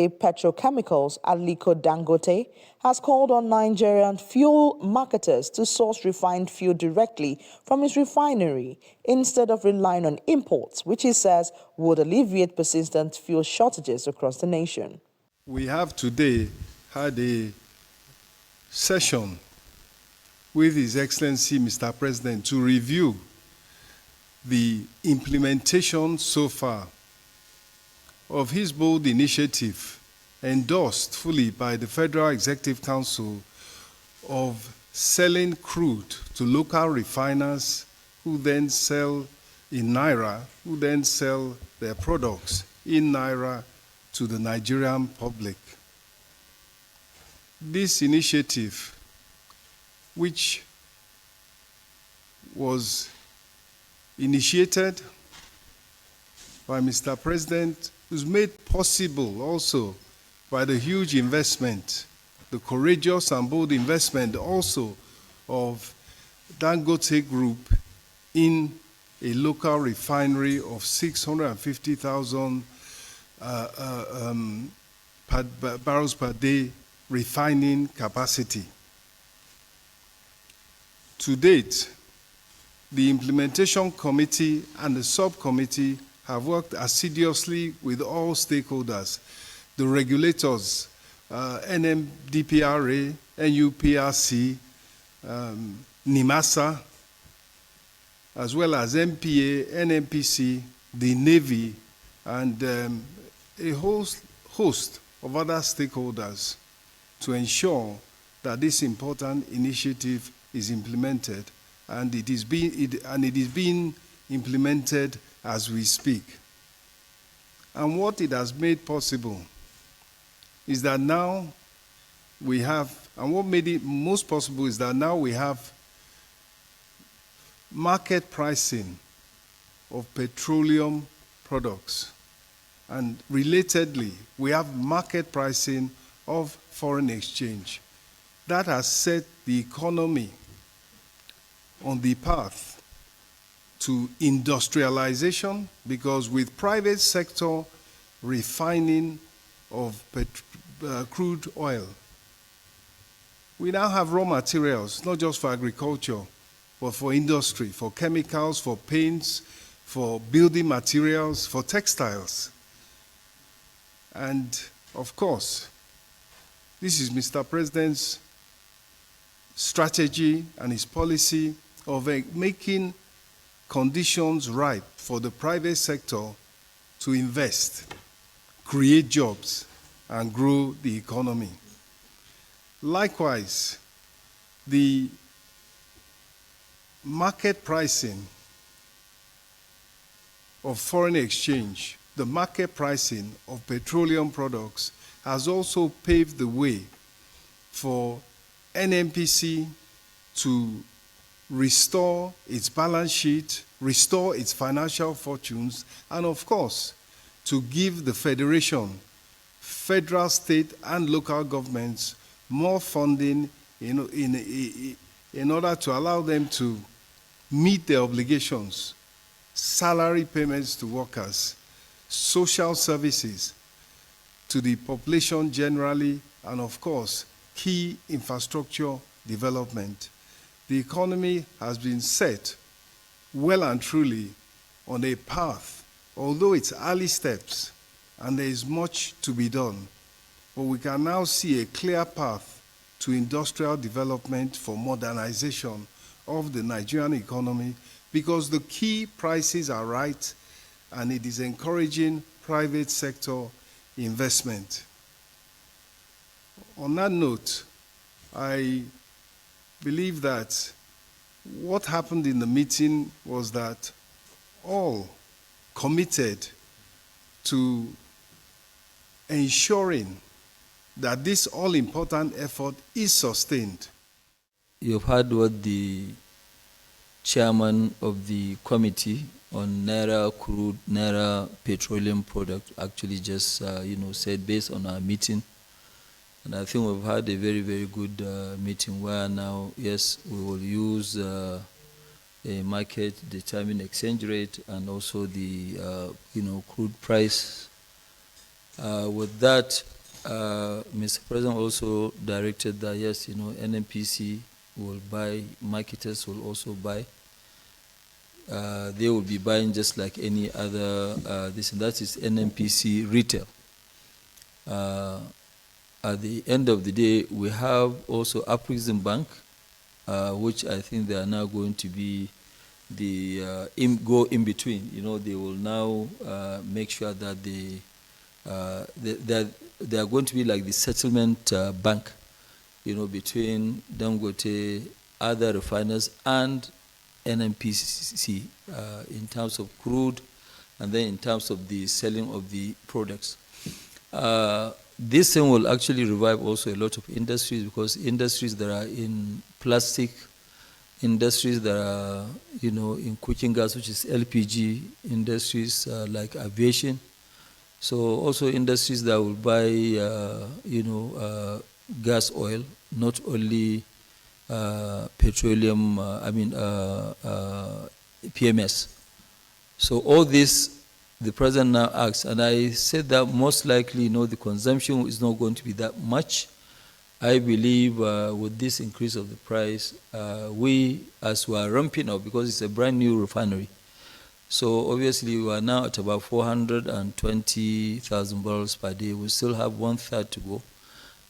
Petrochemicals, Aliko Dangote, has called on Nigerian fuel marketers to source refined fuel directly from its refinery instead of relying on imports, which he says would alleviate persistent fuel shortages across the nation. We have today had a session with His Excellency Mr. President to review the implementation so far of his bold initiative, endorsed fully by the Federal Executive Council, of selling crude to local refiners who then sell in Naira, who then sell their products in Naira to the Nigerian public. This initiative, which was initiated by Mr. President, was made possible also by the huge investment, the courageous and bold investment also of Dangote Group in a local refinery of 650,000 barrels per day refining capacity. To date, the Implementation Committee and the Subcommittee have worked assiduously with all stakeholders, the regulators, NMDPRA, NUPRC, NIMASA, as well as MPA, NMPC, the Navy, and a host of other stakeholders to ensure that this important initiative is implemented, and it is being implemented as we speak. And what it has made possible is that now we have, and what made it most possible is that now we have market pricing of petroleum products. And relatedly, we have market pricing of foreign exchange. That has set the economy on the path to industrialization, because with private sector refining of crude oil, we now have raw materials, not just for agriculture, but for industry, for chemicals, for paints, for building materials, for textiles. And of course, this is Mr. President's strategy and his policy of making conditions ripe for the private sector to invest, create jobs, and grow the economy. Likewise, the market pricing of foreign exchange, the market pricing of petroleum products has also paved the way for NMPC to restore its balance sheet, restore its financial fortunes, and of course, to give the Federation, federal, state, and local governments more funding in order to allow them to meet their obligations, salary payments to workers, social services to the population generally, and of course, key infrastructure development. The economy has been set well and truly on a path, although it's early steps and there is much to be done. But we can now see a clear path to industrial development for modernization of the Nigerian economy, because the key prices are right and it is encouraging private sector investment. On that note, I believe that what happened in the meeting was that all committed to ensuring that this all-important effort is sustained. You've heard what the chairman of the committee on Naira crude, Naira petroleum product actually just said based on our meeting. And I think we've had a very, very good meeting where now, yes, we will use a market-determined exchange rate and also the, crude price With that, Mr. President also directed that, yes, NNPC will buy, marketers will also buy. They will be buying just like any other, this and that is NNPC retail. At the end of the day, we have also Afrexim Bank, which I think they are now going to be the go in between. They will now make sure that they are going to be like the settlement bank, between Dangote, other refiners, and NNPC in terms of crude, and then in terms of the selling of the products. This thing will actually revive also a lot of industries, because industries that are in plastic, industries that are, in cooking gas, which is LPG, industries like aviation. So also industries that will buy, gas oil, not only petroleum, PMS. So all this, the president now asks, and I said that most likely, the consumption is not going to be that much. I believe with this increase of the price, we, as we are ramping up, because it's a brand new refinery, so obviously we are now at about 420,000 barrels per day. We still have 1/3 to go.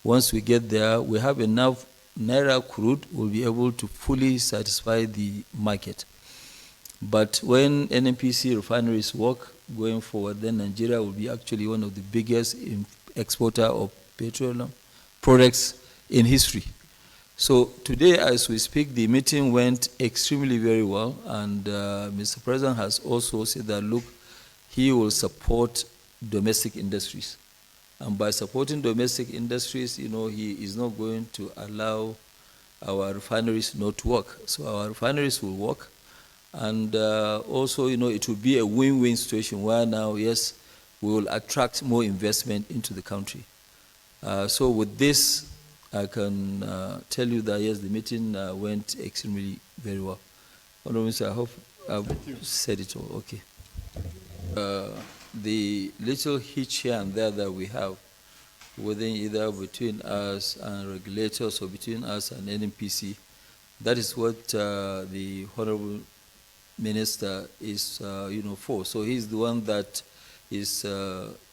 Once we get there, we have enough Naira crude, we'll be able to fully satisfy the market. But when NNPC refineries work going forward, then Nigeria will be actually one of the biggest exporter of petroleum products in history. So today, as we speak, the meeting went extremely very well, and Mr. President has also said that, look, he will support domestic industries. And by supporting domestic industries, he is not going to allow our refineries not to work. So our refineries will work. And also, it will be a win-win situation where now, yes, we will attract more investment into the country. So with this, I can tell you that, yes, the meeting went extremely very well. Honorable Minister, I hope I've said it all. Okay. The little hitch here and there that we have within either between us and regulators or between us and NNPC, that is what the Honorable Minister is, for. So he's the one that is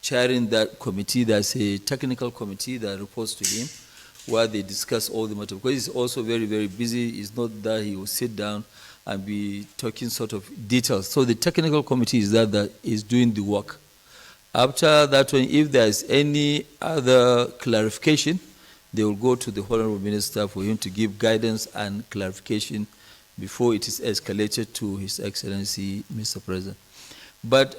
chairing that committee. There's a technical committee that reports to him, where they discuss all the matter. Because he's also very, very busy. It's not that he will sit down and be talking sort of details. So the technical committee is that is doing the work. After that one, if there's any other clarification, they will go to the Honorable Minister for him to give guidance and clarification before it is escalated to His Excellency, Mr. President. But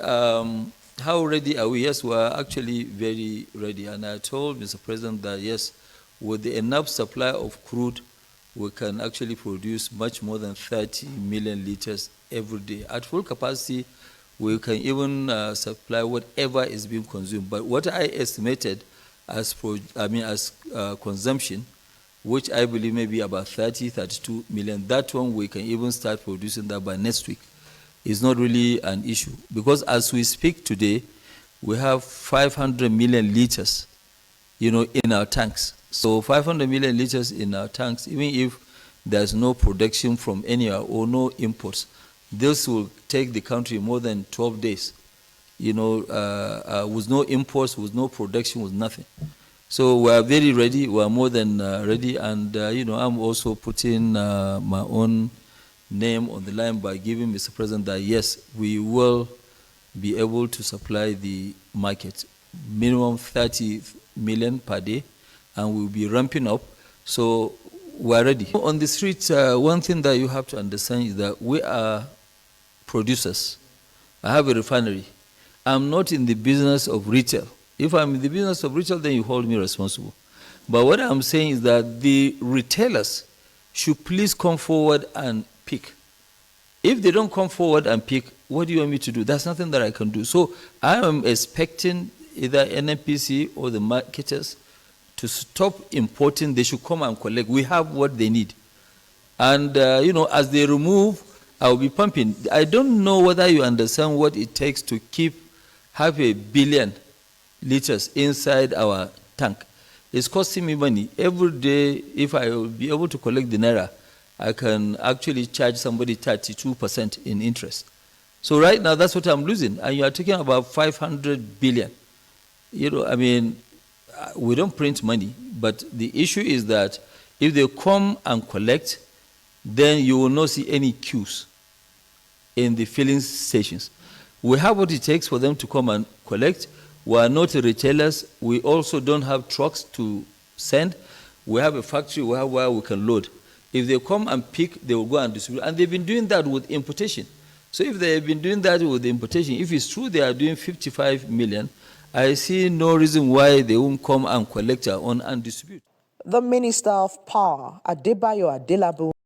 how ready are we? Yes, we are actually very ready. And I told Mr. President that, yes, with the enough supply of crude, we can actually produce much more than 30 million liters every day. At full capacity, we can even supply whatever is being consumed. But what I estimated as consumption, which I believe may be about 32 million, that one we can even start producing that by next week. It's not really an issue. Because as we speak today, we have 500 million liters, in our tanks. So 500 million liters in our tanks, even if there's no production from anywhere or no imports, this will take the country more than 12 days, with no imports, with no production, with nothing. So we are very ready. We are more than ready. And, I'm also putting my own name on the line by giving Mr. President that, yes, we will be able to supply the market, minimum 30 million per day, and we'll be ramping up. So we're ready. On the streets, one thing that you have to understand is that we are producers. I have a refinery. I'm not in the business of retail. If I'm in the business of retail, then you hold me responsible. But what I'm saying is that the retailers should please come forward and pick. If they don't come forward and pick, what do you want me to do? There's nothing that I can do. So I am expecting either NNPC or the marketers to stop importing. They should come and collect. We have what they need. And, as they remove, I'll be pumping. I don't know whether you understand what it takes to keep half a billion liters inside our tank. It's costing me money. Every day, if I will be able to collect the naira, I can actually charge somebody 32% in interest. So right now, that's what I'm losing. And you are talking about 500 billion. You know, I mean, we don't print money, but the issue is that if they come and collect, then you will not see any queues in the filling stations. We have what it takes for them to come and collect. We are not retailers. We also don't have trucks to send. We have a factory, we have where we can load. If they come and pick, they will go and distribute. And they've been doing that with importation. So if they have been doing that with the importation, if it's true they are doing 55 million, I see no reason why they won't come and collect our own and distribute. The Minister of Power, Adebayo Adelabu,